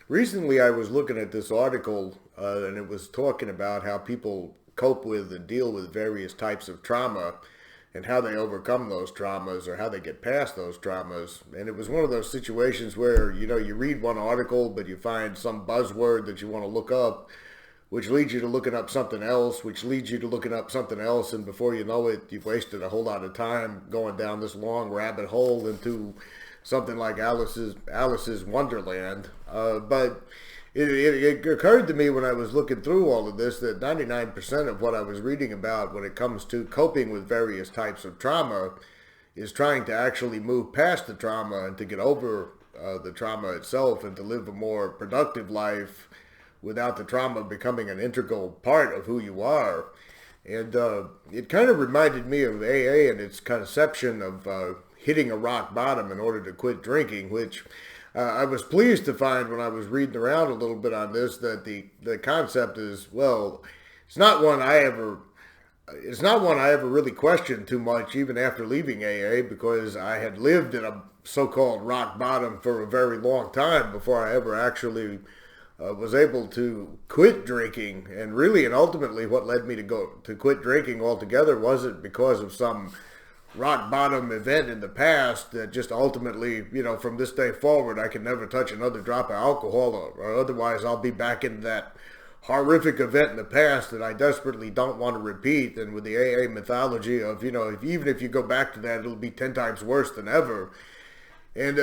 Recently, I was looking at this article, and it was talking about how people cope with and deal with various types of trauma and how they overcome those traumas or how they get past those traumas. And it was one of those situations where, you read one article, but you find some buzzword that you want to look up, which leads you to looking up something else, which leads you to looking up something else. And before you know it, you've wasted a whole lot of time going down this long rabbit hole into something like Alice's Wonderland. But it occurred to me when I was looking through all of this that 99% of what I was reading about when it comes to coping with various types of trauma is trying to actually move past the trauma and to get over the trauma itself and to live a more productive life without the trauma becoming an integral part of who you are. And it kind of reminded me of AA and its conception of hitting a rock bottom in order to quit drinking, which I was pleased to find when I was reading around a little bit on this that the concept is, well, it's not one I ever really questioned too much even after leaving AA, because I had lived in a so-called rock bottom for a very long time before I ever actually was able to quit drinking. And really and ultimately what led me to quit drinking altogether wasn't because of some rock bottom event in the past that just ultimately, from this day forward, I can never touch another drop of alcohol, or otherwise I'll be back in that horrific event in the past that I desperately don't want to repeat. And with the AA mythology of, even if you go back to that, it'll be 10 times worse than ever. And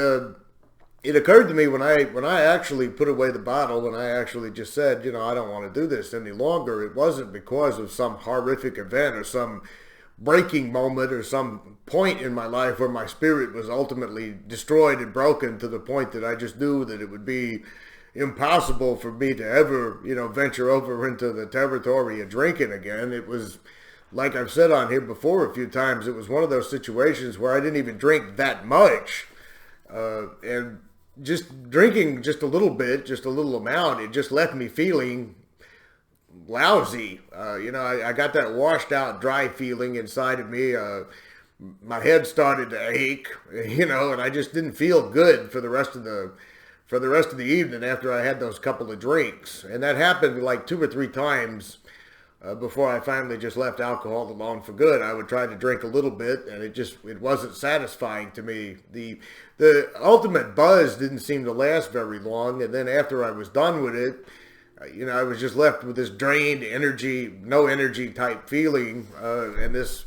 it occurred to me when I actually put away the bottle, when I actually just said, I don't want to do this any longer, it wasn't because of some horrific event or some breaking moment or some point in my life where my spirit was ultimately destroyed and broken to the point that I just knew that it would be impossible for me to ever, venture over into the territory of drinking again. It was, like I've said on here before a few times, it was one of those situations where I didn't even drink that much. And just drinking just a little bit, just a little amount, it just left me feeling lousy. I got that washed out, dry feeling inside of me. My head started to ache, and I just didn't feel good for the rest of the evening after I had those couple of drinks. And that happened like 2 or 3 times before I finally just left alcohol alone for good. I would try to drink a little bit, and it wasn't satisfying to me. The ultimate buzz didn't seem to last very long, and then after I was done with it, I was just left with this drained energy, no energy type feeling, and this,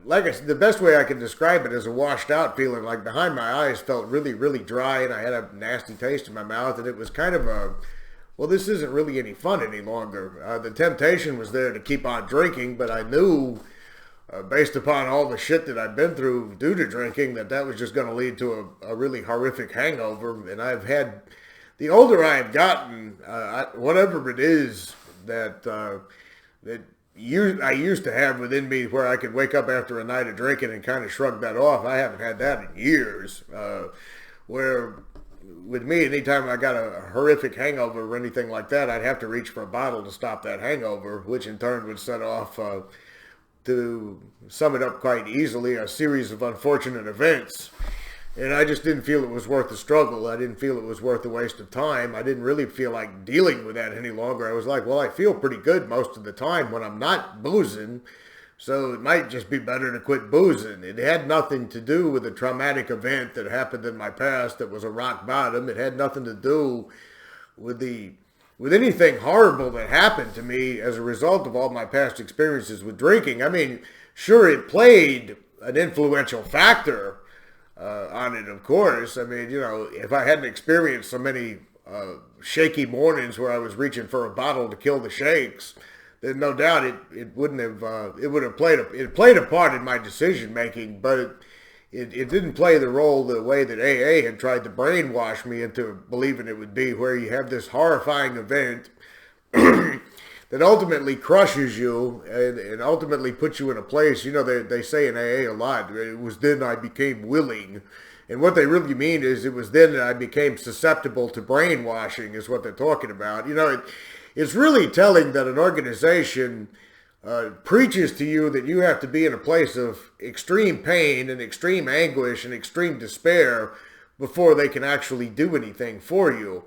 like I said, the best way I can describe it is a washed out feeling. Like behind my eyes felt really, really dry, and I had a nasty taste in my mouth, and it was kind of well, this isn't really any fun any longer. The temptation was there to keep on drinking, but I knew, based upon all the shit that I've been through due to drinking, that was just going to lead to a really horrific hangover. And the older I've gotten, whatever it is that I used to have within me where I could wake up after a night of drinking and kind of shrug that off, I haven't had that in years. Where with me, anytime I got a horrific hangover or anything like that, I'd have to reach for a bottle to stop that hangover, which in turn would set off, to sum it up quite easily, a series of unfortunate events. And I just didn't feel it was worth the struggle. I didn't feel it was worth the waste of time. I didn't really feel like dealing with that any longer. I was like, well, I feel pretty good most of the time when I'm not boozing, so it might just be better to quit boozing. It had nothing to do with a traumatic event that happened in my past that was a rock bottom. It had nothing to do with anything horrible that happened to me as a result of all my past experiences with drinking. I mean, sure, it played an influential factor on it, of course. I mean, if I hadn't experienced so many shaky mornings where I was reaching for a bottle to kill the shakes, then no doubt it would have played a part in my decision making, but it didn't play the role the way that AA had tried to brainwash me into believing it would be, where you have this horrifying event that ultimately crushes you and ultimately puts you in a place. They say in AA a lot, it was then I became willing. And what they really mean is it was then that I became susceptible to brainwashing is what they're talking about. It's really telling that an organization preaches to you that you have to be in a place of extreme pain and extreme anguish and extreme despair before they can actually do anything for you.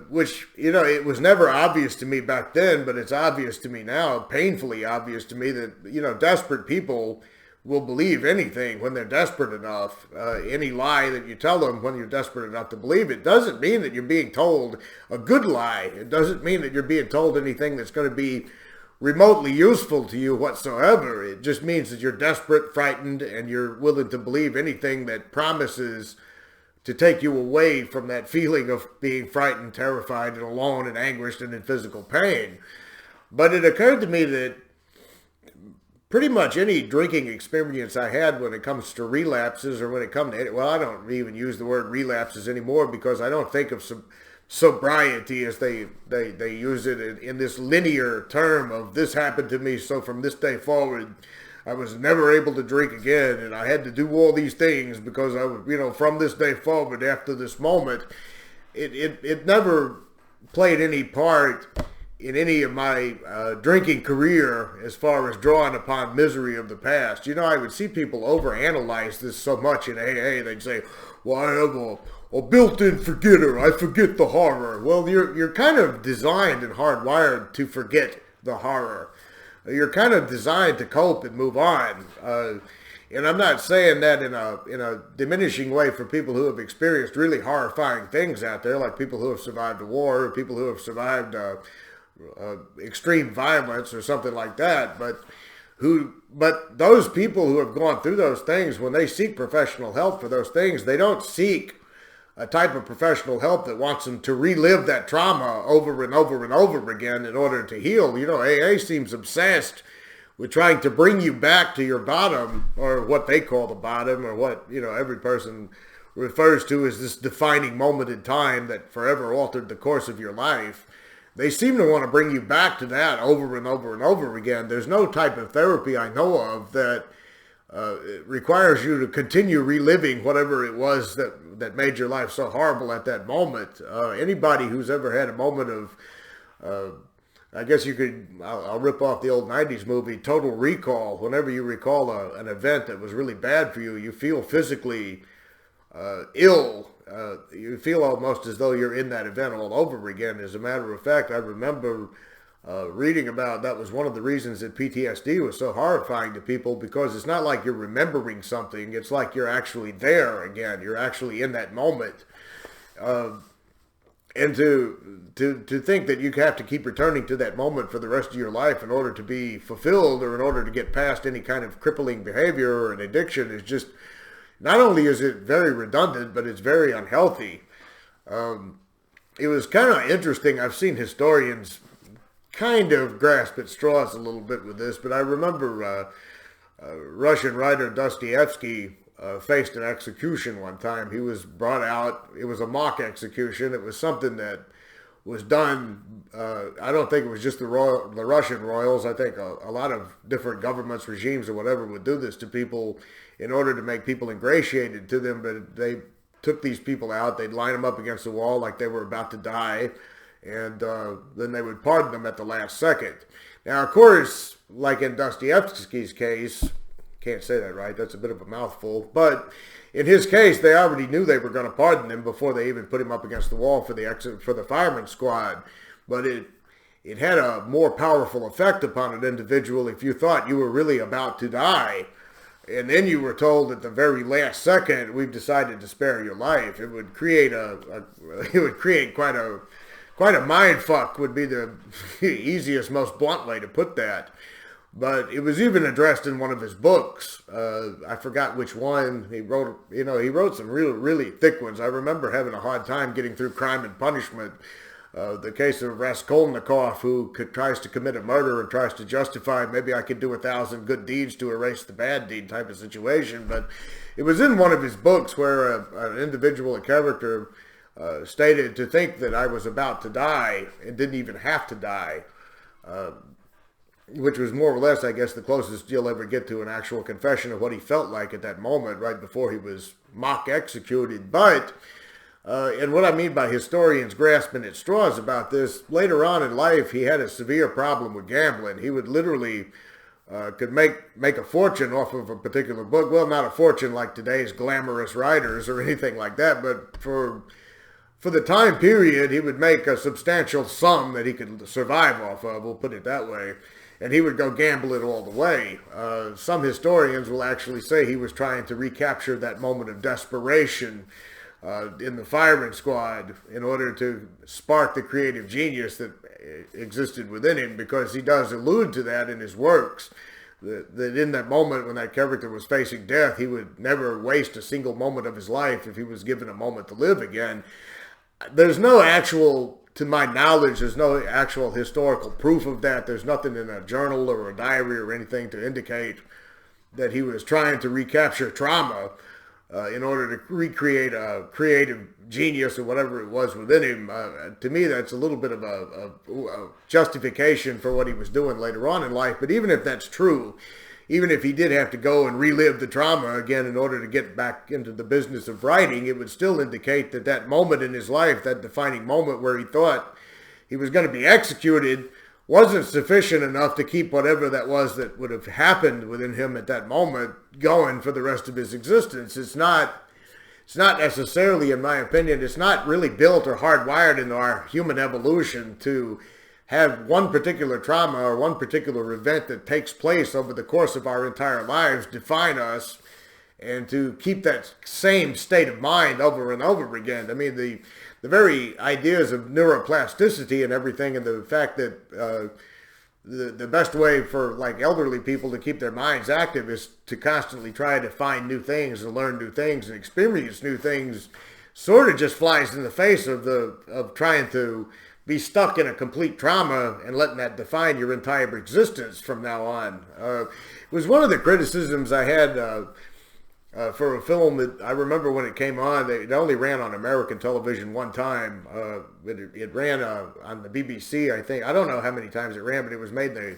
which, it was never obvious to me back then, but it's obvious to me now, painfully obvious to me that, desperate people will believe anything when they're desperate enough. Any lie that you tell them when you're desperate enough to believe it doesn't mean that you're being told a good lie. It doesn't mean that you're being told anything that's going to be remotely useful to you whatsoever. It just means that you're desperate, frightened, and you're willing to believe anything that promises to take you away from that feeling of being frightened, terrified, and alone, and anguished, and in physical pain. But it occurred to me that pretty much any drinking experience I had when it comes to relapses, or when it comes to, well, I don't even use the word relapses anymore, because I don't think of sobriety as they use it in this linear term of this happened to me, so from this day forward I was never able to drink again, and I had to do all these things because I was, from this day forward after this moment. It never played any part in any of my drinking career as far as drawing upon misery of the past. I would see people overanalyze this so much in AA. They'd say, well, I have a built-in forgetter. I forget the horror. Well, you're kind of designed and hardwired to forget the horror. You're kind of designed to cope and move on. And I'm not saying that in a diminishing way for people who have experienced really horrifying things out there, like people who have survived a war, or people who have survived extreme violence or something like that. But those people who have gone through those things, when they seek professional help for those things, they don't seek a type of professional help that wants them to relive that trauma over and over and over again in order to heal. AA seems obsessed with trying to bring you back to your bottom, or what they call the bottom, or what, every person refers to as this defining moment in time that forever altered the course of your life. They seem to want to bring you back to that over and over and over again. There's no type of therapy I know of that it requires you to continue reliving whatever it was that made your life so horrible at that moment. Anybody who's ever had a moment of, I guess I'll rip off the old 90s movie, Total Recall. Whenever you recall an event that was really bad for you, you feel physically ill. You feel almost as though you're in that event all over again. As a matter of fact, I remember reading about that was one of the reasons that PTSD was so horrifying to people, because it's not like you're remembering something. It's like you're actually there again. You're actually in that moment. And to think that you have to keep returning to that moment for the rest of your life in order to be fulfilled, or in order to get past any kind of crippling behavior or an addiction, is just, not only is it very redundant, but it's very unhealthy. It was kind of interesting. I've seen historians kind of grasp at straws a little bit with this, but I remember Russian writer Dostoevsky faced an execution one time. He was brought out. It was a mock execution. It was something that was done. I don't think it was just the Russian royals. I think a lot of different governments, regimes, or whatever would do this to people in order to make people ingratiated to them. But they took these people out. They'd line them up against the wall like they were about to die, and then they would pardon them at the last second. Now, of course, like in Dostoevsky's case, can't say that right, that's a bit of a mouthful, but in his case, they already knew they were going to pardon him before they even put him up against the wall for the fireman squad. But it had a more powerful effect upon an individual if you thought you were really about to die, and then you were told at the very last second, we've decided to spare your life. It would create quite a mind fuck, would be the easiest, most blunt way to put that. But it was even addressed in one of his books. I forgot which one. He wrote some really thick ones. I remember having a hard time getting through Crime and Punishment. The case of Raskolnikov, who tries to commit a murder and tries to justify, maybe I could do 1,000 good deeds to erase the bad deed type of situation. But it was in one of his books where an individual, a character, stated to think that I was about to die and didn't even have to die, which was more or less, I guess, the closest you'll ever get to an actual confession of what he felt like at that moment, right before he was mock executed. But, and what I mean by historians grasping at straws about this, later on in life, he had a severe problem with gambling. He would literally could make a fortune off of a particular book. Well, not a fortune like today's glamorous writers or anything like that, but for for the time period, he would make a substantial sum that he could survive off of, we'll put it that way, and he would go gamble it all the way. Some historians will actually say he was trying to recapture that moment of desperation in the firing squad in order to spark the creative genius that existed within him, because he does allude to that in his works. That in that moment when that character was facing death, he would never waste a single moment of his life if he was given a moment to live again. There's no actual, to my knowledge, there's no actual historical proof of that. There's nothing in a journal or a diary or anything to indicate that he was trying to recapture trauma in order to recreate a creative genius or whatever it was within him. To me, that's a little bit of a justification for what he was doing later on in life. But even if that's true, even if he did have to go and relive the trauma again in order to get back into the business of writing, it would still indicate that that moment in his life, that defining moment where he thought he was going to be executed, wasn't sufficient enough to keep whatever that was that would have happened within him at that moment going for the rest of his existence. It's not necessarily, in my opinion, it's not really built or hardwired into our human evolution to have one particular trauma or one particular event that takes place over the course of our entire lives define us, and to keep that same state of mind over and over again. I mean, the very ideas of neuroplasticity and everything, and the fact that the best way for like elderly people to keep their minds active is to constantly try to find new things and learn new things and experience new things, sort of just flies in the face of trying to be stuck in a complete trauma and letting that define your entire existence from now on. It was one of the criticisms I had for a film that I remember when it came on. It only ran on American television one time. It ran on the BBC, I think. I don't know how many times it ran, but it was made in the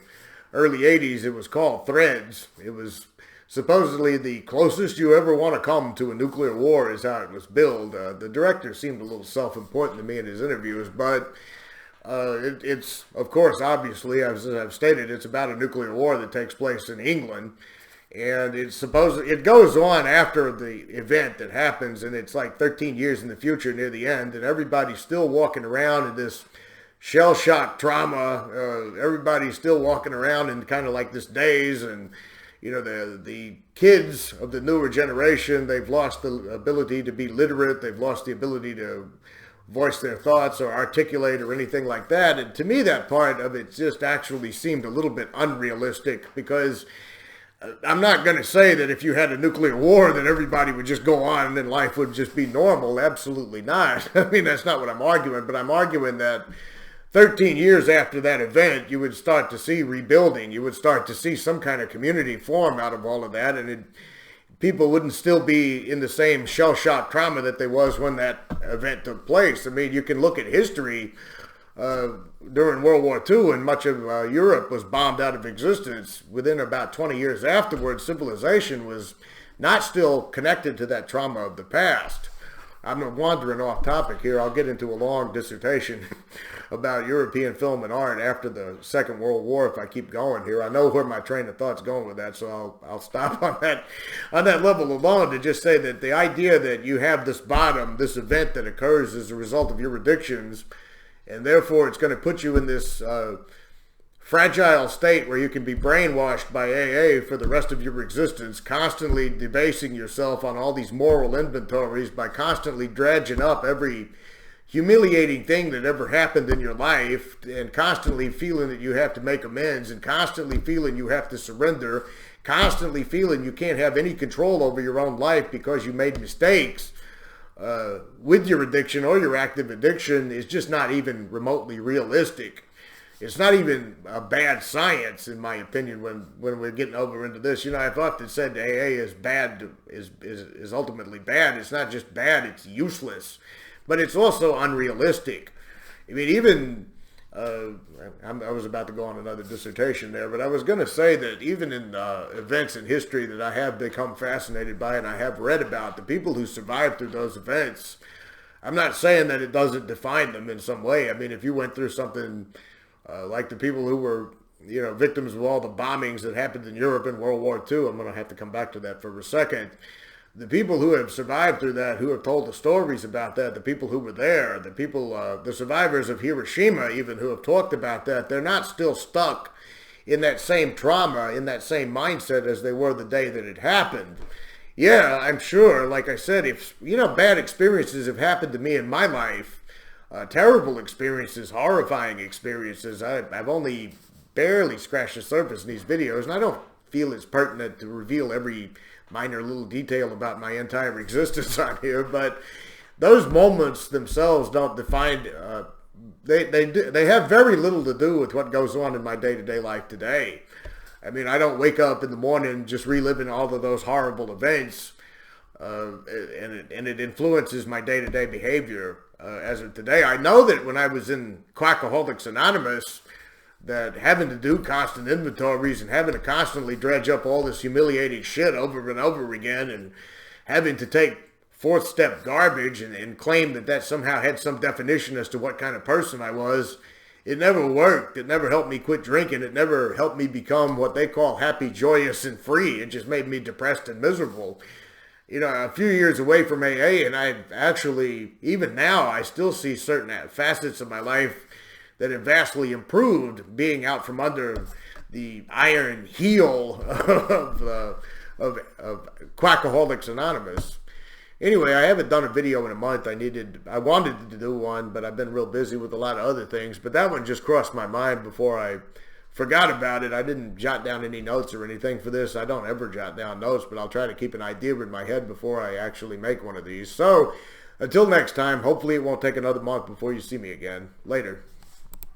early 80s. It was called Threads. It was supposedly the closest you ever want to come to a nuclear war is how it was billed. The director seemed a little self-important to me in his interviews, but it's, of course, obviously, as I've stated, it's about a nuclear war that takes place in England. And it goes on after the event that happens, and it's like 13 years in the future near the end, and everybody's still walking around in this shell-shock trauma. Everybody's still walking around in kind of like this daze, and the kids of the newer generation, they've lost the ability to be literate. They've lost the ability to voice their thoughts or articulate or anything like that. And to me, that part of it just actually seemed a little bit unrealistic, because I'm not going to say that if you had a nuclear war that everybody would just go on and then life would just be normal. Absolutely not. I mean, that's not what I'm arguing, but I'm arguing that 13 years after that event, you would start to see rebuilding. You would start to see some kind of community form out of all of that, and people wouldn't still be in the same shell-shock trauma that they was when that event took place. I mean, you can look at history. During World War II, and much of Europe was bombed out of existence. Within about 20 years afterwards, civilization was not still connected to that trauma of the past. I'm wandering off topic here. I'll get into a long dissertation about European film and art after the Second World War if I keep going here. I know where my train of thought's going with that, so I'll stop on that level alone to just say that the idea that you have this bottom, this event that occurs as a result of your addictions, and therefore it's going to put you in this fragile state where you can be brainwashed by AA for the rest of your existence, constantly debasing yourself on all these moral inventories by constantly dredging up every humiliating thing that ever happened in your life, and constantly feeling that you have to make amends, and constantly feeling you have to surrender, constantly feeling you can't have any control over your own life because you made mistakes with your addiction or your active addiction, is just not even remotely realistic. It's not even a bad science, in my opinion, when we're getting over into this. I've often said AA is bad, is ultimately bad. It's not just bad, it's useless. But it's also unrealistic. I mean, even, I was about to go on another dissertation there, but I was going to say that even in events in history that I have become fascinated by and I have read about, the people who survived through those events, I'm not saying that it doesn't define them in some way. I mean, if you went through something like the people who were, victims of all the bombings that happened in Europe in World War II, I'm going to have to come back to that for a second. the people who have survived through that, who have told the stories about that, the people who were there, the people, the survivors of Hiroshima even who have talked about that, they're not still stuck in that same trauma, in that same mindset as they were the day that it happened. Yeah, I'm sure, like I said, if, bad experiences have happened to me in my life, terrible experiences, horrifying experiences. I've only barely scratched the surface in these videos, and I don't feel it's pertinent to reveal every minor little detail about my entire existence on here, but those moments themselves don't define, they have very little to do with what goes on in my day-to-day life today. I mean, I don't wake up in the morning just reliving all of those horrible events, and it influences my day-to-day behavior as of today. I know that when I was in Quackaholics Anonymous, that having to do constant inventories and having to constantly dredge up all this humiliating shit over and over again and having to take fourth step garbage and claim that somehow had some definition as to what kind of person I was, it never worked. It never helped me quit drinking. It never helped me become what they call happy, joyous, and free. It just made me depressed and miserable. A few years away from AA, and I actually, even now, I still see certain facets of my life that have vastly improved being out from under the iron heel of Quackaholics Anonymous. Anyway, I haven't done a video in a month. I wanted to do one, but I've been real busy with a lot of other things. But that one just crossed my mind before I forgot about it. I didn't jot down any notes or anything for this. I don't ever jot down notes, but I'll try to keep an idea in my head before I actually make one of these. So, until next time, hopefully it won't take another month before you see me again. Later.